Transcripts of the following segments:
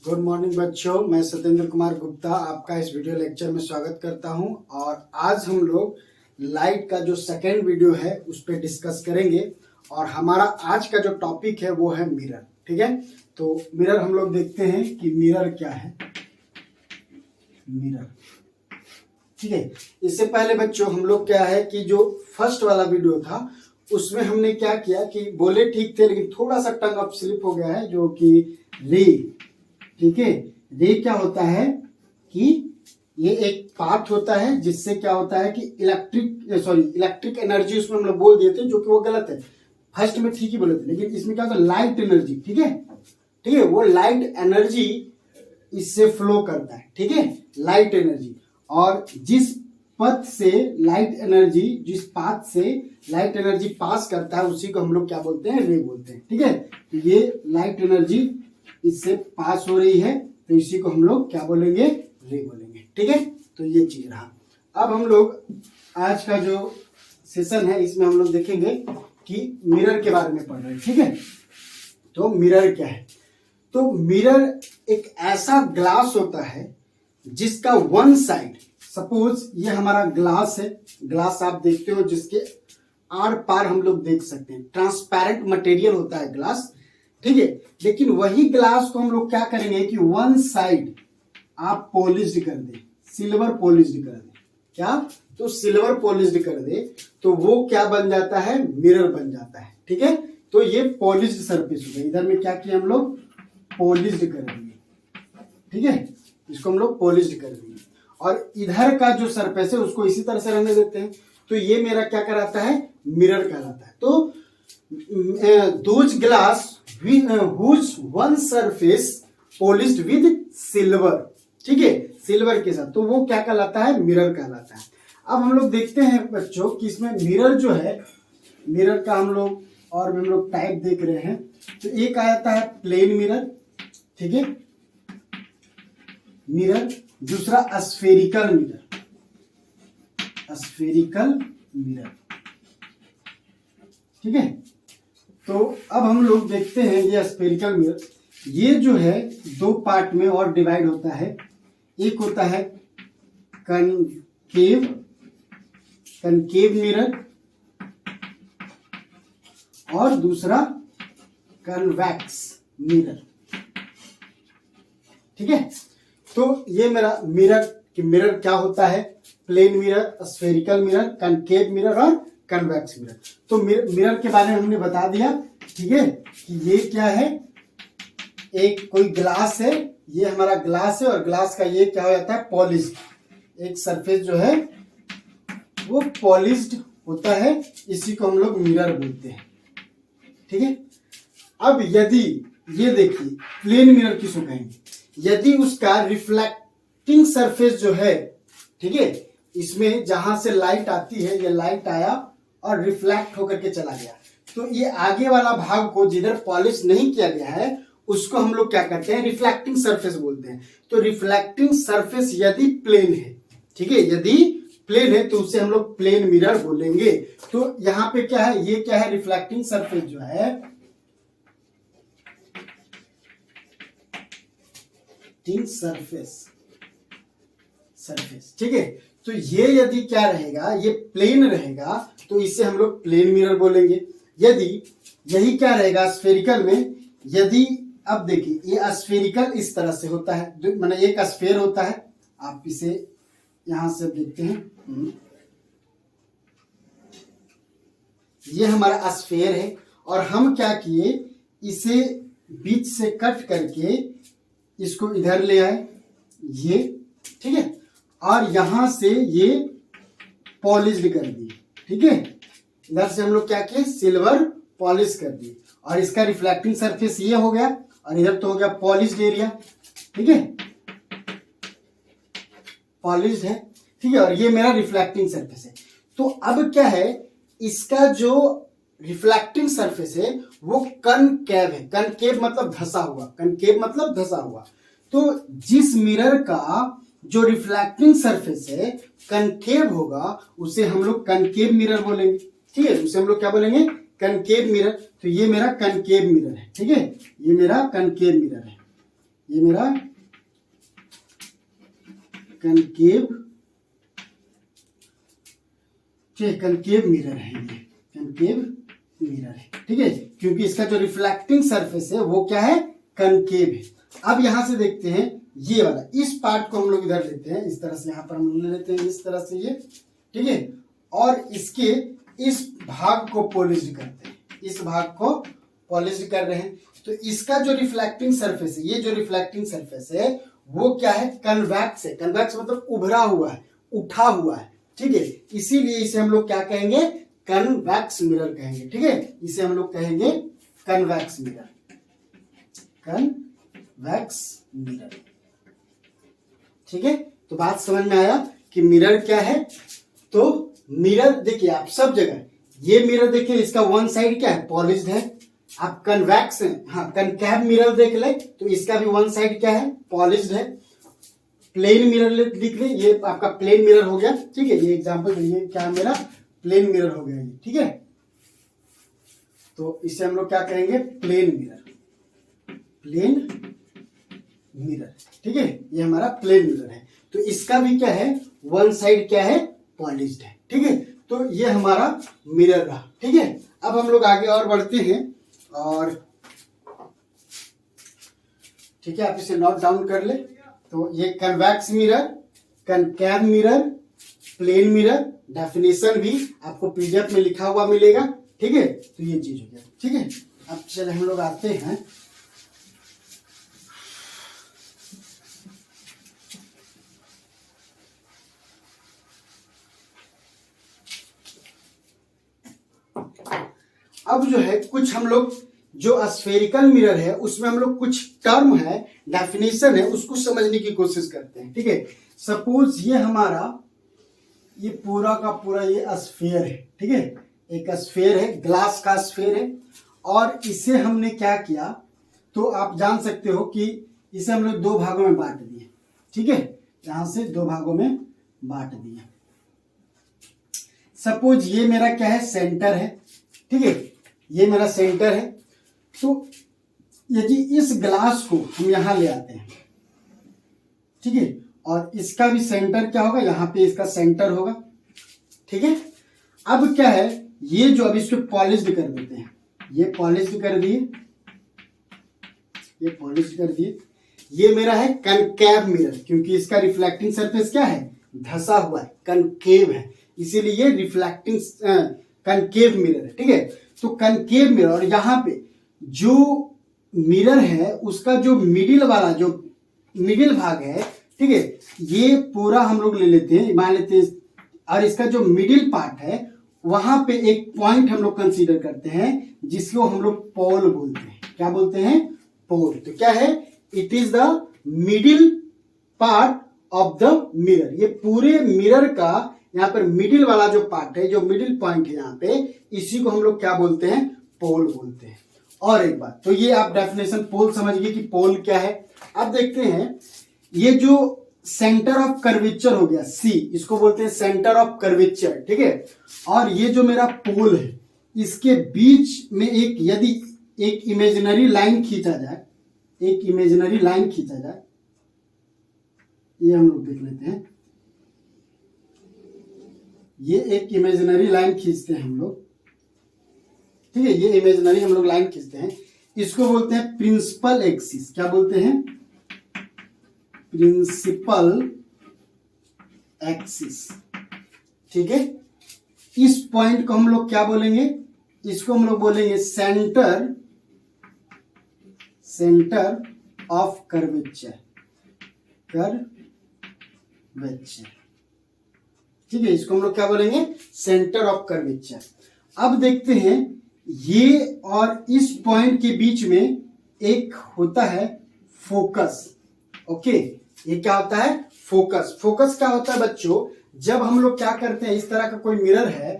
Good morning बच्चों, मैं सत्येंद्र कुमार गुप्ता आपका इस वीडियो लेक्चर में स्वागत करता हूं। और आज हम लोग लाइट का जो सेकेंड वीडियो है उस पर डिस्कस करेंगे। और हमारा आज का जो टॉपिक है वो है मिरर। ठीक है, तो मिरर हम लोग देखते हैं कि मिरर क्या है। मिरर, ठीक है। इससे पहले बच्चों हम लोग क्या है कि जो फर्स्ट वाला वीडियो था उसमें हमने क्या किया कि बोले ठीक थे लेकिन थोड़ा सा टंग अप स्लिप हो गया है, जो कि रे। ठीक है, रे क्या होता है कि ये एक पाथ होता है जिससे क्या होता है कि इलेक्ट्रिक एनर्जी उसमें हम लोग बोल दिए थे, जो कि वो गलत है। फर्स्ट में ठीक ही बोले थे, लेकिन इसमें क्या होता है लाइट एनर्जी। ठीक है, ठीक है, वो लाइट एनर्जी इससे फ्लो करता है। ठीक है, लाइट एनर्जी। और जिस पाथ से लाइट एनर्जी पास करता है उसी को हम लोग क्या बोलते हैं, रे बोलते हैं। ठीक है, तो ये लाइट एनर्जी इससे पास हो रही है तो इसी को हम लोग क्या बोलेंगे, रे बोलेंगे। ठीक है, तो ये चीज रहा। अब हम लोग आज का जो सेशन है इसमें हम लोग देखेंगे कि मिरर के बारे में पढ़ रहे हैं। ठीक है, तो मिरर क्या है। तो मिरर एक ऐसा ग्लास होता है जिसका वन साइड, सपोज ये हमारा ग्लास है, ग्लास आप देखते हो जिसके आर पार हम लोग देख सकते हैं, ट्रांसपेरेंट मटेरियल होता है ग्लास। ठीक है, लेकिन वही ग्लास को हम लोग क्या करेंगे कि वन साइड आप पॉलिश्ड कर दे, सिल्वर पॉलिश्ड कर दे। क्या, तो सिल्वर पॉलिश्ड कर दे तो वो क्या बन जाता है, मिरर बन जाता है। ठीक है, तो ये पॉलिश्ड सरफेस हो गया। इधर में क्या किया हम लोग, पॉलिश्ड कर दिए। ठीक है, इसको हम लोग पॉलिश्ड कर दिए। और इधर का जो सरफेस है उसको इसी तरह से रहने देते हैं, तो ये मेरा क्या कहलाता है, मिरर कहलाता है। तो those glass whose one surface polished with silver, ठीक है, सिल्वर के साथ, तो वो क्या कहलाता है, मिरर कहलाता है। अब हम लोग देखते हैं बच्चों कि इसमें मिरर जो है, मिरर का हम लोग और भी हम लोग टाइप देख रहे हैं। तो एक आता है प्लेन मिरर, ठीक है, मिरर। दूसरा स्फेरिकल मिरर, स्फेरिकल मिरर। ठीक है, तो अब हम लोग देखते हैं ये स्फेरिकल मिरर, ये जो है दो पार्ट में और डिवाइड होता है। एक होता है कनकेव मिरर और दूसरा कन्वेक्स मिरर। ठीक है, तो ये मेरा मिरर क्या होता है, plane mirror, spherical mirror, concave mirror और कन्वेक्स मिरर। तो मिरर के बारे में हमने बता दिया। ठीक है, कि ये क्या है, एक कोई ग्लास है, ये हमारा ग्लास है और ग्लास का ये क्या हो जाता है, पॉलिश्ड। एक सरफेस जो है वो पॉलिश्ड होता है, इसी को हम लोग मिरर बोलते हैं। ठीक है, अब यदि ये देखिए प्लेन मिरर किसको कहेंगे, यदि उसका रिफ्लेक्टिंग सरफेस जो है, ठीक है, इसमें जहां से लाइट आती है, ये लाइट आया और रिफ्लेक्ट होकर के चला गया, तो ये आगे वाला भाग को जिधर पॉलिश नहीं किया गया है उसको हम लोग क्या करते हैं, रिफ्लेक्टिंग सरफेस बोलते हैं। तो रिफ्लेक्टिंग सरफेस यदि प्लेन है, ठीक है, यदि प्लेन है तो उसे हम लोग प्लेन मिरर बोलेंगे। तो यहां पे क्या है, ये क्या है, रिफ्लेक्टिंग सरफेस जो है, सरफेस। ठीक है, तो ये यदि क्या रहेगा, ये प्लेन रहेगा तो इसे हम लोग प्लेन मिरर बोलेंगे। यदि यही क्या रहेगा स्फेरिकल में, यदि अब देखिए ये स्फेरिकल इस तरह से होता है, माने एक स्फेयर होता है, आप इसे यहां से देखते हैं, ये हमारा स्फेयर है और हम क्या किए, इसे बीच से कट करके इसको इधर ले आए, ये, ठीक है, और यहां से ये पॉलिश्ड कर दिए। ठीक है, इधर से हम लोग क्या किए, सिल्वर पॉलिश कर दिए और इसका रिफ्लेक्टिंग सरफेस ये हो गया और इधर तो हो गया पॉलिश्ड एरिया। ठीक है, पॉलिश्ड है, ठीक है, और ये मेरा रिफ्लेक्टिंग सरफेस है। तो अब क्या है, इसका जो रिफ्लेक्टिंग सरफेस है वो कनकेव है। कनकेव मतलब धंसा हुआ, कनकेव मतलब धंसा हुआ। तो जिस मिरर का जो रिफ्लेक्टिंग सरफेस है कनकेव होगा उसे हम लोग कनकेव मिरर बोलेंगे। ठीक है, उसे हम लोग क्या बोलेंगे, कनकेव मिरर। तो ये मेरा कनकेव मिरर है। ठीक है, ये मेरा कनकेव मिरर है। ये मेरा कनकेव, कनकेव मिरर है, ये कनकेव मिरर है, ठीक है, क्योंकि इसका जो रिफ्लेक्टिंग सरफेस है वो क्या है, कनकेव है। अब यहां से देखते हैं ये वाला, इस पार्ट को हम लोग इधर लेते हैं, इस तरह से यहां पर हम लोग ले लेते हैं, इस तरह से ये, ठीक है, और इसके इस भाग को पॉलिश्ड करते हैं, इस भाग को पॉलिश्ड कर रहे हैं। तो इसका जो रिफ्लेक्टिंग सरफेस है, ये जो रिफ्लेक्टिंग सरफेस है वो क्या है, कन्वेक्स है। कन्वेक्स मतलब उभरा हुआ है, उठा हुआ है, ठीक है, इसीलिए इसे हम लोग क्या कहेंगे, कन्वेक्स मिरर कहेंगे, ठीक है, इसे हम लोग कहेंगे कन्वेक्स मिरर, कन्वेक्स मिरर, ठीक है। तो बात समझ में आया कि मिरर क्या है। तो मिरर देखिए आप सब जगह, ये मिरर देखिए इसका वन साइड क्या है, पॉलिश्ड है। आप कन्वेक्स, हाँ कनकैव मिरर देख ले तो इसका भी वन साइड क्या है, पॉलिश्ड है। प्लेन मिरर लिख ले, ये आपका प्लेन मिरर हो गया, ठीक है, ये एग्जांपल, ये क्या मेरा प्लेन मिरर हो गया, ठीक है। तो इसे हम लोग क्या कहेंगे, प्लेन मिरर, प्लेन मिरर, ठीक है, ये हमारा प्लेन मिरर है। तो इसका भी क्या है, वन साइड क्या है, पॉलिश्ड है, ठीक है। तो ये हमारा मिरर रहा, ठीक है। अब हम लोग आगे और बढ़ते हैं, और ठीक है, आप इसे नोट डाउन कर ले। तो ये convex mirror, concave mirror, plane mirror, definition भी आपको पीडीएफ में लिखा हुआ मिलेगा, ठीक है। तो ये चीज हो गया, ठीक है। अब चले हम लोग आते हैं अब जो है कुछ हम लोग जो स्फेरिकल मिरर है उसमें हम लोग कुछ टर्म है, डेफिनेशन है, उसको समझने की कोशिश करते हैं, ठीक है। सपोज ये हमारा ये पूरा का पूरा ये स्फीयर है, ठीक है, एक स्फीयर है, ग्लास का स्फीयर है, और इसे हमने क्या किया, तो आप जान सकते हो कि इसे हम लोग दो भागों में बांट दिए, ठीक है, यहां से दो भागों में बांट दिया। सपोज ये मेरा क्या है, सेंटर है, ठीक है, ये मेरा सेंटर है। तो यदि इस ग्लास को हम यहां ले आते हैं, ठीक है, और इसका भी सेंटर क्या होगा, यहां पे इसका सेंटर होगा, ठीक है। अब क्या है, ये जो अब इसको पॉलिश्ड कर देते हैं, ये पॉलिश्ड कर दिए, ये पॉलिश्ड कर दिए। ये मेरा है कनकैव मिरर, क्योंकि इसका रिफ्लेक्टिंग सरफेस क्या है, धसा हुआ है, कनकेव है, इसीलिए ये रिफ्लेक्टिंग कनकेव मिरर है, ठीक है। तो कनकेव मिरर, और यहाँ पे जो मिरर है उसका जो मिडिल वाला जो मिडिल भाग है, ठीक है, ये पूरा हम लोग ले लेते हैं, मान लेते हैं, और इसका जो मिडिल पार्ट है वहां पे एक पॉइंट हम लोग कंसीडर करते हैं जिसको हम लोग पोल बोलते हैं। क्या बोलते हैं, पोल। तो क्या है, it is the middle part of the mirror. ये पूरे मिरर का यहाँ पर मिडिल वाला जो पार्ट है, जो मिडिल पॉइंट है यहाँ पे, इसी को हम लोग क्या बोलते हैं, पोल बोलते हैं। और एक बात, तो ये आप डेफिनेशन पोल समझ गए कि पोल क्या है। अब देखते हैं, ये जो सेंटर ऑफ कर्वेचर हो गया सी, इसको बोलते हैं सेंटर ऑफ कर्वेचर, ठीक है। और ये जो मेरा पोल है, इसके बीच में एक यदि एक इमेजिनरी लाइन खींचा जाए, एक इमेजिनरी लाइन खींचा जाए, ये हम लोग देख लेते हैं, ये एक इमेजिनरी लाइन खींचते हैं हम लोग, ठीक है, ये इमेजिनरी हम लोग लाइन खींचते हैं, इसको बोलते हैं प्रिंसिपल एक्सिस। क्या बोलते हैं, प्रिंसिपल एक्सिस, ठीक है। इस पॉइंट को हम लोग क्या बोलेंगे, इसको हम लोग बोलेंगे centre, centre of curvature, curvature, ठीक है, इसको हम लोग क्या बोलेंगे, सेंटर ऑफ कर्वेचर। अब देखते हैं, ये और इस पॉइंट के बीच में एक होता है फोकस, ओके, ये क्या होता है, फोकस। फोकस क्या होता है बच्चों, जब हम लोग क्या करते हैं, इस तरह का कोई मिरर है,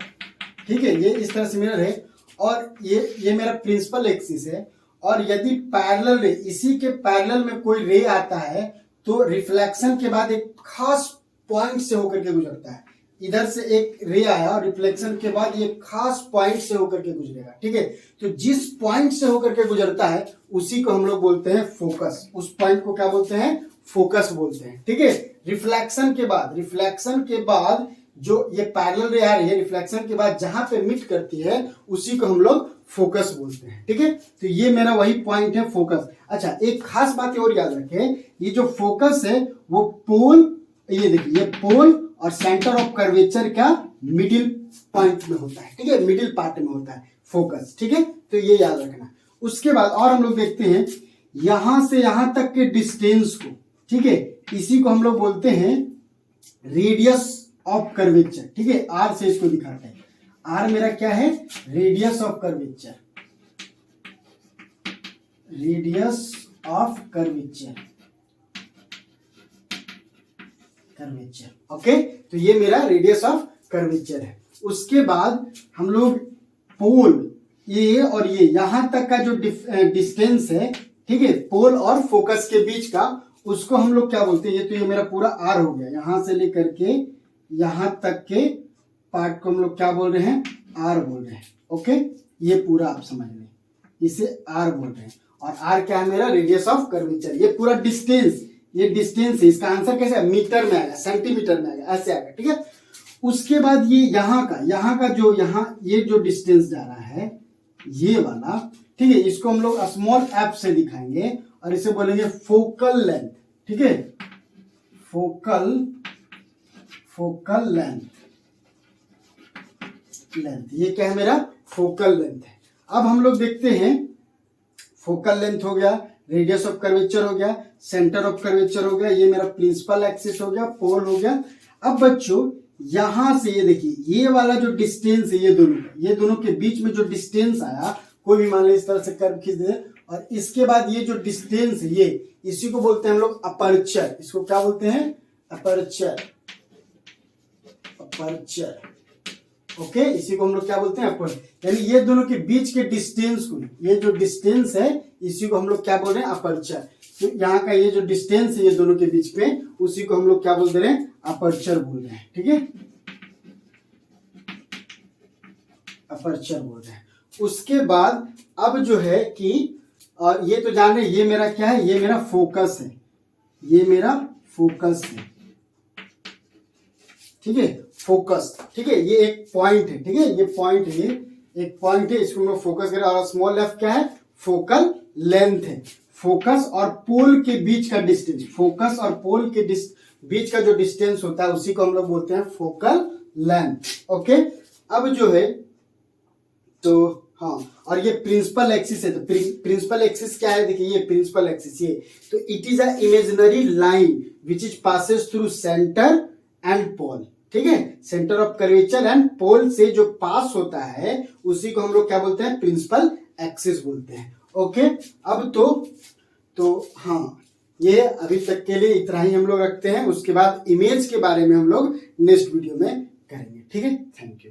ठीक है, ये इस तरह से मिरर है, और ये मेरा प्रिंसिपल एक्सिस है, और यदि पैरेलल रे, इसी के पैरेलल में कोई रे आता है, तो रिफ्लेक्शन के बाद एक खास पॉइंट से होकर के गुजरता है, इधर से एक रे आया और रिफ्लेक्शन के बाद ये खास पॉइंट से होकर के गुजरेगा, ठीक है। तो जिस पॉइंट से होकर के गुजरता है उसी को हम लोग बोलते हैं फोकस। उस पॉइंट को क्या बोलते हैं? फोकस बोलते हैं, ठीक है। रिफ्लेक्शन के बाद जो ये पैरेलल रे आ रही है, रिफ्लेक्शन के बाद जहां पे मीट करती है उसी को हम लोग फोकस बोलते हैं, ठीक है। तो ये मेरा वही पॉइंट है, फोकस। अच्छा, एक खास बात और याद रखें, ये जो फोकस है वो पोल, ये देखिए, ये पोल और सेंटर ऑफ कर्वेचर का मिडिल पॉइंट में होता है, ठीक है, मिडिल पार्ट में होता है फोकस, ठीक है। तो ये याद रखना। उसके बाद और हम लोग देखते हैं यहां से यहां तक के डिस्टेंस को, ठीक है, इसी को हम लोग बोलते हैं रेडियस ऑफ कर्वेचर, ठीक है। आर से इसको दिखाते हैं। आर मेरा क्या है? Radius of curvature, radius of curvature, okay. तो ये मेरा रेडियस ऑफ कर्वेचर है। उसके बाद हम लोग पोल, ये और ये यहां तक का जो डिस्टेंस है, ठीक है, पोल और फोकस के बीच का, उसको हम लोग क्या बोलते हैं? ये तो ये मेरा पूरा आर हो गया, यहां से लेकर के यहां तक के पार्ट को हम लोग क्या बोल रहे हैं? आर बोल रहे हैं, ओके। ये पूरा आप समझ लें, इसे आर बोल रहे हैं। और आर क्या है? मेरा रेडियस ऑफ कर्वेचर। ये पूरा डिस्टेंस, ये डिस्टेंस है। इसका आंसर कैसे है? मीटर में आएगा, सेंटीमीटर में आएगा, ऐसे आएगा, ठीक है। उसके बाद ये यहाँ का जो ये जो डिस्टेंस जा रहा है, ये वाला, ठीक है, इसको हम लोग स्मॉल एफ से दिखाएंगे और इसे बोलेंगे फोकल लेंथ, ठीक है, फोकल लेंथ। ये क्या है? मेरा फोकल लेंथ है। अब हम लोग देखते हैं, फोकल लेंथ हो गया, रेडियस ऑफ कर्वेचर हो गया, सेंटर ऑफ कर्वेचर हो गया, ये मेरा प्रिंसिपल एक्सिस हो गया, पोल हो गया। अब बच्चों यहां से ये देखिए, ये वाला जो डिस्टेंस है, ये दोनों के बीच में जो डिस्टेंस आया, कोई भी मान लीजिए इस तरह से कर्व खींच दे, और इसके बाद ये जो डिस्टेंस है, ये इसी को बोलते हैं हम लोग अपर्चर। इसको क्या बोलते हैं? Aperture, okay. इसी को हम लोग क्या बोलते हैं? अपर्चर। यानी ये दोनों के बीच के डिस्टेंस को, ये जो डिस्टेंस है, इसी को हम लोग क्या बोल रहे हैं? अपर्चर। तो यहाँ का ये जो डिस्टेंस है ये दोनों के बीच में, उसी को हम लोग क्या बोल रहे हैं? अपर्चर बोल रहे हैं, ठीक है, अपर्चर बोल रहे हैं। उसके बाद अब जो है कि, और ये तो जान रहे, ये मेरा क्या है? ये मेरा फोकस है, ये मेरा फोकस है, ठीक है, फोकस, ठीक है। ये एक पॉइंट है, ठीक है, ये पॉइंट है, ये एक पॉइंट है, इसको हम लोग फोकस करें। और स्मॉल एफ क्या है? फोकल लेंथ है। फोकस और पोल के बीच का डिस्टेंस, फोकस और पोल के बीच का जो डिस्टेंस होता है उसी को हम लोग बोलते हैं फोकल लेंथ, ओके। अब जो है तो हाँ, और ये प्रिंसिपल एक्सिस है। तो प्रिंसिपल एक्सिस क्या है? देखिए, ये प्रिंसिपल एक्सिस, ये तो it is a imaginary line which is passes through centre and pole, ठीक है। Centre of curvature and pole से जो पास होता है उसी को हम लोग क्या बोलते हैं? प्रिंसिपल एक्सिस बोलते हैं, ओके। अब तो हाँ, ये अभी तक के लिए इतना ही हम लोग रखते हैं। उसके बाद इमेज के बारे में हम लोग नेक्स्ट वीडियो में करेंगे, ठीक है। Thank you.